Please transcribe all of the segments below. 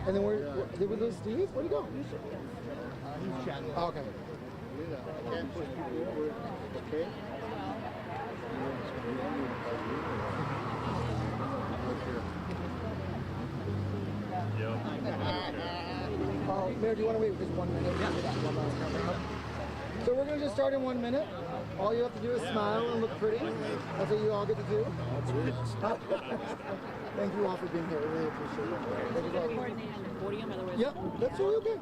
And then where those Steve? Where'd he go? He's chatting. Oh, okay. I can't push people over. Okay? Mayor, do you want to wait just 1 minute? Yeah. So we're going to just start in 1 minute. All you have to do is smile and look pretty. That's what you all get to do. Thank you all for being here. I really appreciate it. Thank you all. Coordination, podium, otherwise. Yep, that's totally okay.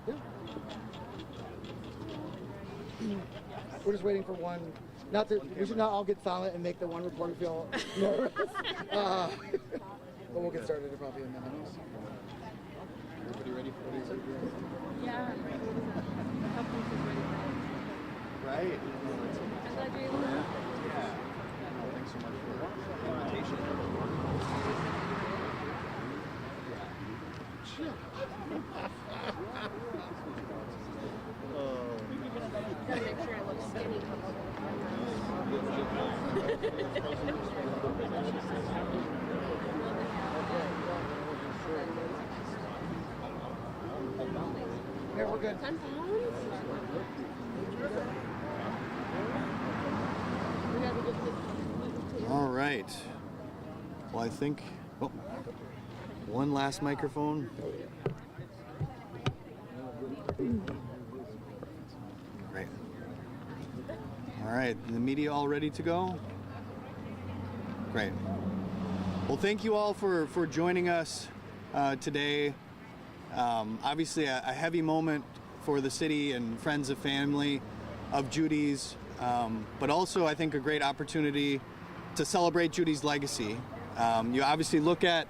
Yeah. We're just waiting for one. Not to. We should not all get silent and make the one reporter feel nervous. But we'll get started in probably a minute. Everybody ready for what you're doing? Yeah. Right. I'm glad you're able to. Yeah. Thanks so much for the invitation. Gotta make sure it looks skinny. Yeah, we're good. 10 pounds? All right. Well, I think one last microphone. Great. All right. The media all ready to go? Great. Well, thank you all for joining us today. Obviously, a heavy moment for the city and friends and family of Judy's, but also I think a great opportunity to celebrate Judy's legacy. You obviously look at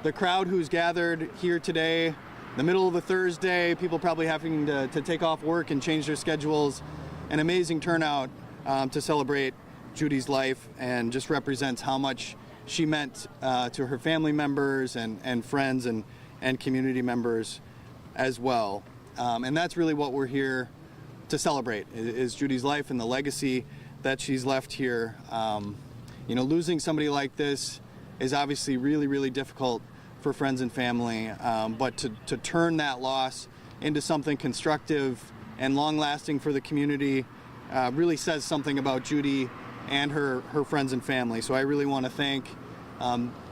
the crowd who's gathered here today, the middle of a Thursday, people probably having to take off work and change their schedules. An amazing turnout to celebrate Judy's life, and just represents how much she meant to her family members and friends and community members as well. And that's really what we're here to celebrate, is Judy's life and the legacy that she's left here. You know, losing somebody like this is obviously really, really difficult for friends and family, but to turn that loss into something constructive and long-lasting for the community really says something about Judy and her friends and family. So I really want to thank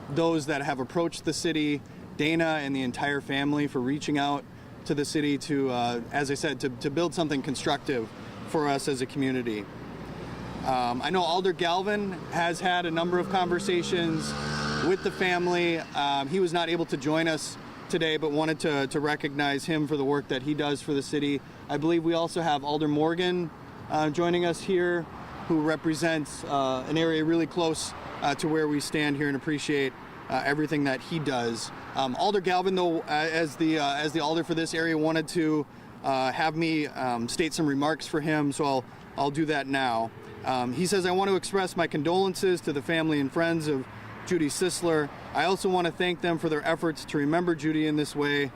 those that have approached the city, Dana and the entire family, for reaching out to the city to, as I said, to build something constructive for us as a community. I know Alder Galvin has had a number of conversations with the family. He was not able to join us today, but wanted to recognize him for the work that he does for the city. I believe we also have Alder Morgan joining us here, who represents an area really close to where we stand here, and appreciate everything that he does. Alder Galvin, though, as the alder for this area, wanted to have me state some remarks for him, so I'll do that now. He says, "I want to express my condolences to the family and friends of Judith Cisler. I also want to thank them for their efforts to remember Judy in this way.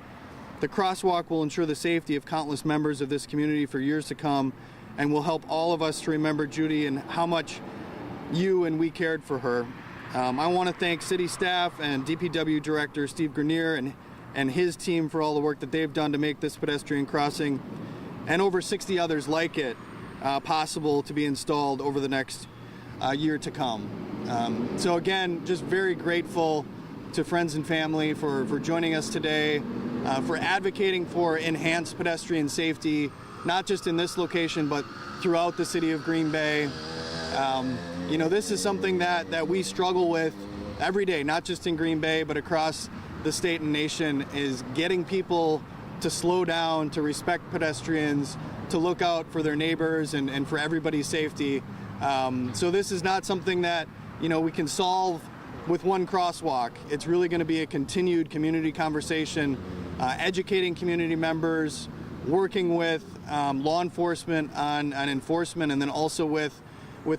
The Crosswalk will ensure the safety of countless members of this community for years to come, and will help all of us to remember Judy and how much you and we cared for her. I want to thank city staff and DPW Director Steve Grenier and his team for all the work that they've done to make this pedestrian crossing, and over 60 others like it, possible to be installed over the next year to come." So again, just very grateful to friends and family for joining us today, for advocating for enhanced pedestrian safety, not just in this location, but throughout the city of Green Bay. You know, this is something that we struggle with every day, not just in Green Bay, but across the state and nation, is getting people to slow down, to respect pedestrians, to look out for their neighbors and for everybody's safety. So this is not something that, you know, we can solve with one crosswalk. It's really going to be a continued community conversation, educating community members, working with law enforcement on enforcement, and then also with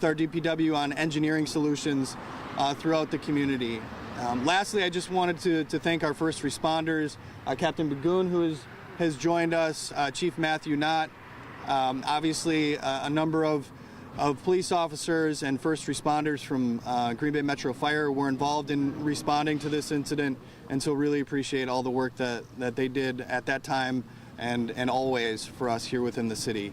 our DPW on engineering solutions throughout the community. Lastly, I just wanted to thank our first responders, Captain Bagoon, who has joined us, Chief Matthew Knott, obviously a number of of police officers and first responders from Green Bay Metro Fire were involved in responding to this incident, and so really appreciate all the work that they did at that time and always for us here within the city.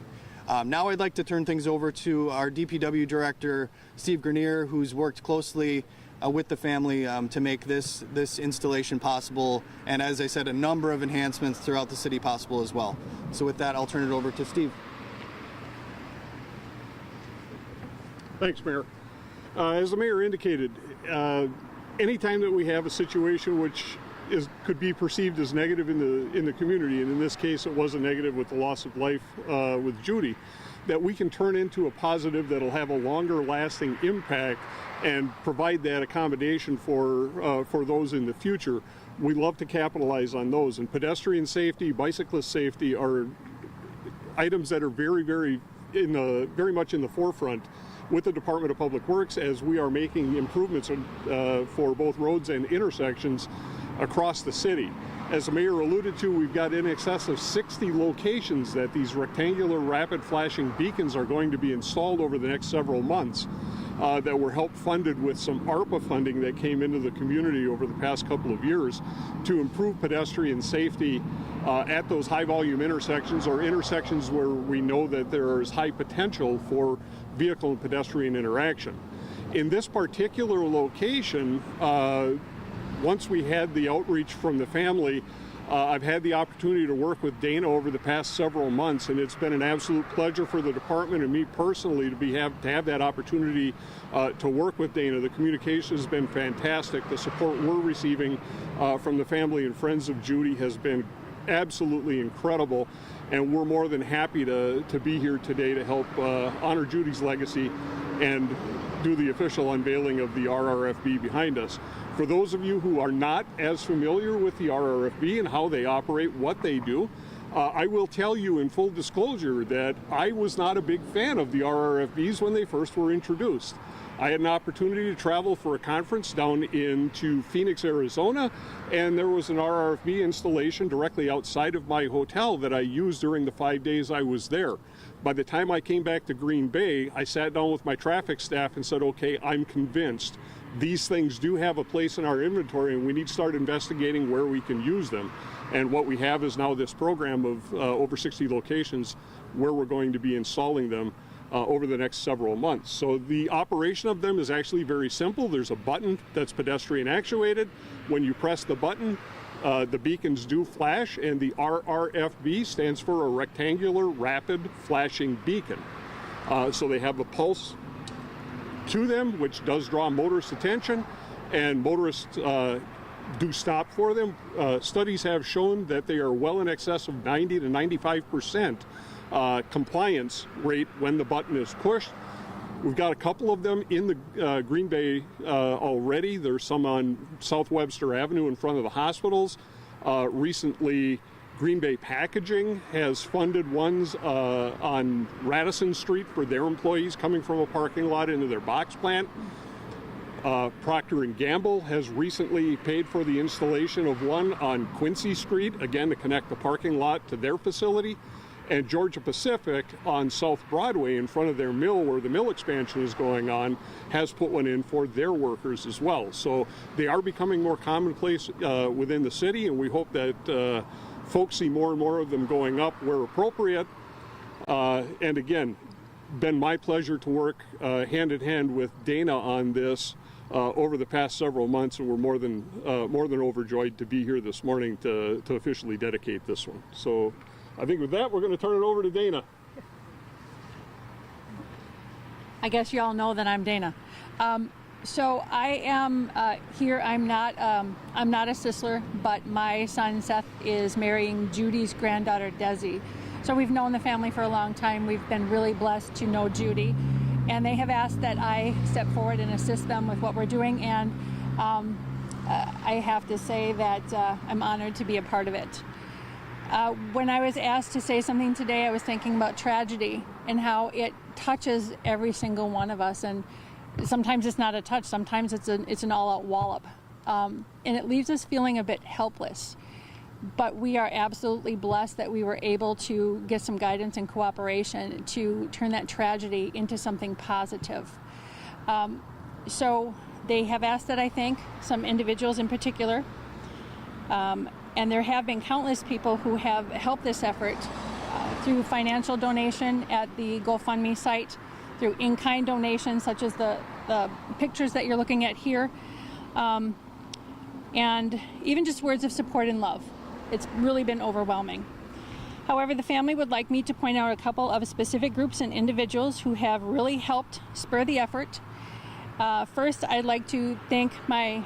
Now I'd like to turn things over to our DPW Director, Steve Grenier, who's worked closely with the family to make this installation possible, and as I said, a number of enhancements throughout the city possible as well. So with that, I'll turn it over to Steve. Thanks, Mayor. As the Mayor indicated, anytime that we have a situation which could be perceived as negative in the community, and in this case it was a negative with the loss of life with Judy, that we can turn into a positive that'll have a longer lasting impact and provide that accommodation for those in the future. We love to capitalize on those, and pedestrian safety, bicyclist safety are items that are very much in the forefront with the Department of Public Works as we are making improvements for both roads and intersections across the city. As the Mayor alluded to, we've got in excess of 60 locations that these rectangular rapid flashing beacons are going to be installed over the next several months that were help funded with some ARPA funding that came into the community over the past couple of years to improve pedestrian safety at those high volume intersections or intersections where we know that there is high potential for vehicle and pedestrian interaction. In this particular location, once we had the outreach from the family, I've had the opportunity to work with Dana over the past several months, and it's been an absolute pleasure for the department and me personally to have that opportunity to work with Dana. The communication has been fantastic. The support we're receiving from the family and friends of Judy has been absolutely incredible, and we're more than happy to be here today to help honor Judy's legacy and do the official unveiling of the RRFB behind us. For those of you who are not as familiar with the RRFB and how they operate, what they do, I will tell you in full disclosure that I was not a big fan of the RRFBs when they first were introduced. I had an opportunity to travel for a conference down into Phoenix, Arizona, and there was an RRFB installation directly outside of my hotel that I used during the 5 days I was there. By the time I came back to Green Bay, I sat down with my traffic staff and said, okay, I'm convinced these things do have a place in our inventory and we need to start investigating where we can use them. And what we have is now this program of over 60 locations where we're going to be installing them over the next several months. So the operation of them is actually very simple. There's a button that's pedestrian actuated. When you press the button, the beacons do flash, and the RRFB stands for a rectangular rapid flashing beacon. So they have a pulse to them, which does draw motorist attention, and motorists do stop for them. Studies have shown that they are well in excess of 90 to 95% compliance rate when the button is pushed. We've got a couple of them in the Green Bay already. There's some on South Webster Avenue in front of the hospitals. Recently, Green Bay Packaging has funded ones on Radisson Street for their employees coming from a parking lot into their box plant. Procter & Gamble has recently paid for the installation of one on Quincy Street, again to connect the parking lot to their facility. And Georgia Pacific on South Broadway in front of their mill, where the mill expansion is going on, has put one in for their workers as well. So they are becoming more commonplace within the city, and we hope that folks see more and more of them going up where appropriate. And again, been my pleasure to work hand in hand with Dana on this over the past several months, and we're more than overjoyed to be here this morning to officially dedicate this one. So I think with that, we're going to turn it over to Dana. I guess you all know that I'm Dana. So I am here. I'm not a Cisler, but my son Seth is marrying Judy's granddaughter Desi. So we've known the family for a long time. We've been really blessed to know Judy, and they have asked that I step forward and assist them with what we're doing. And I have to say that I'm honored to be a part of it. When I was asked to say something today, I was thinking about tragedy and how it touches every single one of us. And sometimes it's not a touch, sometimes it's an all-out wallop. And it leaves us feeling a bit helpless. But we are absolutely blessed that we were able to get some guidance and cooperation to turn that tragedy into something positive. So they have asked that I thank some individuals in particular. And there have been countless people who have helped this effort through financial donation at the GoFundMe site, through in-kind donations such as the pictures that you're looking at here, and even just words of support and love. It's really been overwhelming. However, the family would like me to point out a couple of specific groups and individuals who have really helped spur the effort. First, I'd like to thank my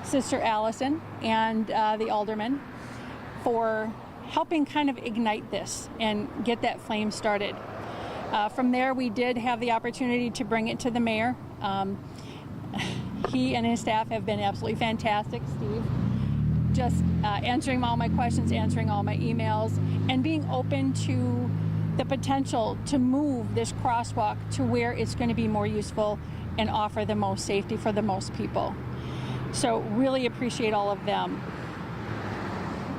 sister Allison and the alderman for helping kind of ignite this and get that flame started. From there, we did have the opportunity to bring it to the mayor. He and his staff have been absolutely fantastic. Steve, just answering all my questions, answering all my emails, and being open to the potential to move this crosswalk to where it's going to be more useful and offer the most safety for the most people. So really appreciate all of them.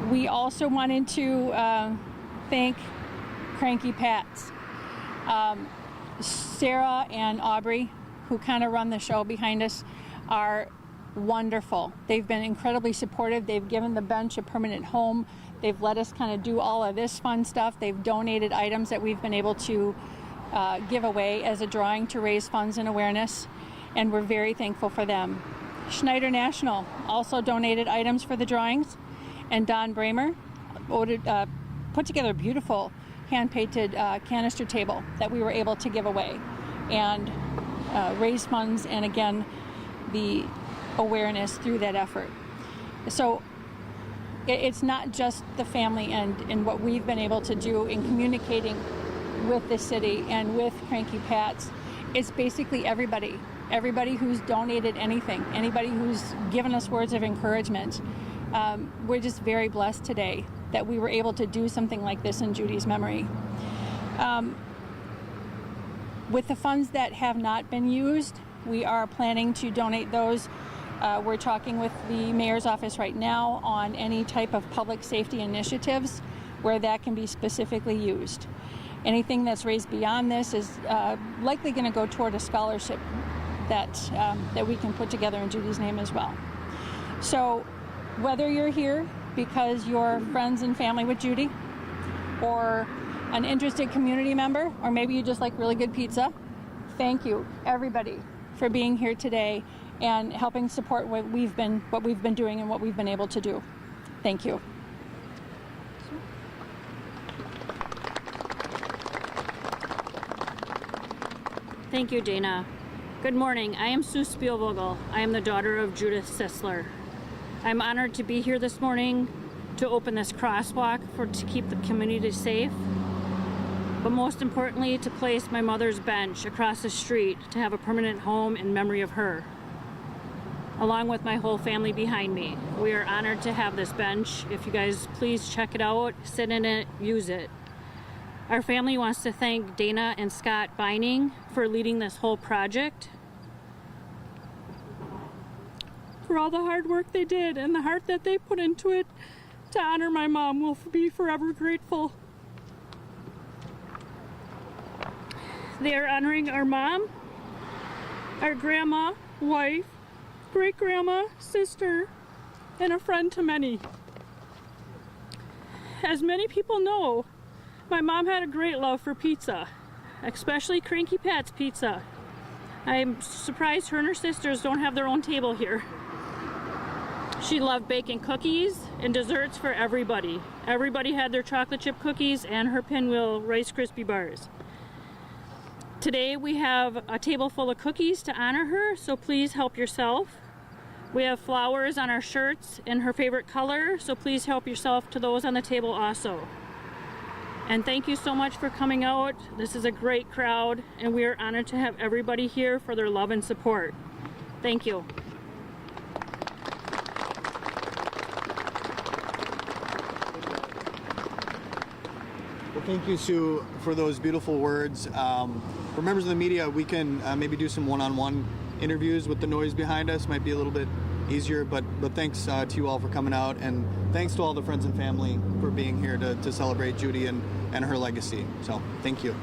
We also wanted to thank Cranky Pats. Sarah and Aubrey, who kind of run the show behind us, are wonderful. They've been incredibly supportive. They've given the bench a permanent home. They've let us kind of do all of this fun stuff. They've donated items that we've been able to give away as a drawing to raise funds and awareness, and we're very thankful for them. Schneider National also donated items for the drawings, and Don Bramer put together a beautiful hand-painted canister table that we were able to give away and raise funds, and again, the awareness through that effort. So it's not just the family and what we've been able to do in communicating with the city and with Cranky Pats. It's basically everybody who's donated anything, anybody who's given us words of encouragement. We're just very blessed today that we were able to do something like this in Judy's memory. With the funds that have not been used, we are planning to donate those. We're talking with the mayor's office right now on any type of public safety initiatives where that can be specifically used. Anything that's raised beyond this is likely going to go toward a scholarship that we can put together in Judy's name as well. So whether you're here because you're friends and family with Judy, or an interested community member, or maybe you just like really good pizza, thank you everybody for being here today and helping support what we've been doing and what we've been able to do. Thank you. Thank you, Dana. Good morning. I am Sue Spielvogel. I am the daughter of Judith Cisler. I'm honored to be here this morning to open this crosswalk to keep the community safe, but most importantly, to place my mother's bench across the street to have a permanent home in memory of her, along with my whole family behind me. We are honored to have this bench. If you guys please check it out, sit in it, use it. Our family wants to thank Dana and Scott Beining for leading this whole project, for all the hard work they did and the heart that they put into it to honor my mom. We'll be forever grateful. They are honoring our mom, our grandma, wife, great-grandma, sister, and a friend to many. As many people know, my mom had a great love for pizza, especially Cranky Pat's Pizza. I'm surprised her and her sisters don't have their own table here. She loved baking cookies and desserts for everybody. Everybody had their chocolate chip cookies and her Pinwheel Rice Krispie bars. Today we have a table full of cookies to honor her, so please help yourself. We have flowers on our shirts in her favorite color, so please help yourself to those on the table also. And thank you so much for coming out. This is a great crowd, and we are honored to have everybody here for their love and support. Thank you. Well, thank you, Sue, for those beautiful words. For members of the media, we can maybe do some one-on-one interviews with the noise behind us. Might be a little bit easier. But thanks to you all for coming out, and thanks to all the friends and family for being here to celebrate Judy and her legacy. So thank you.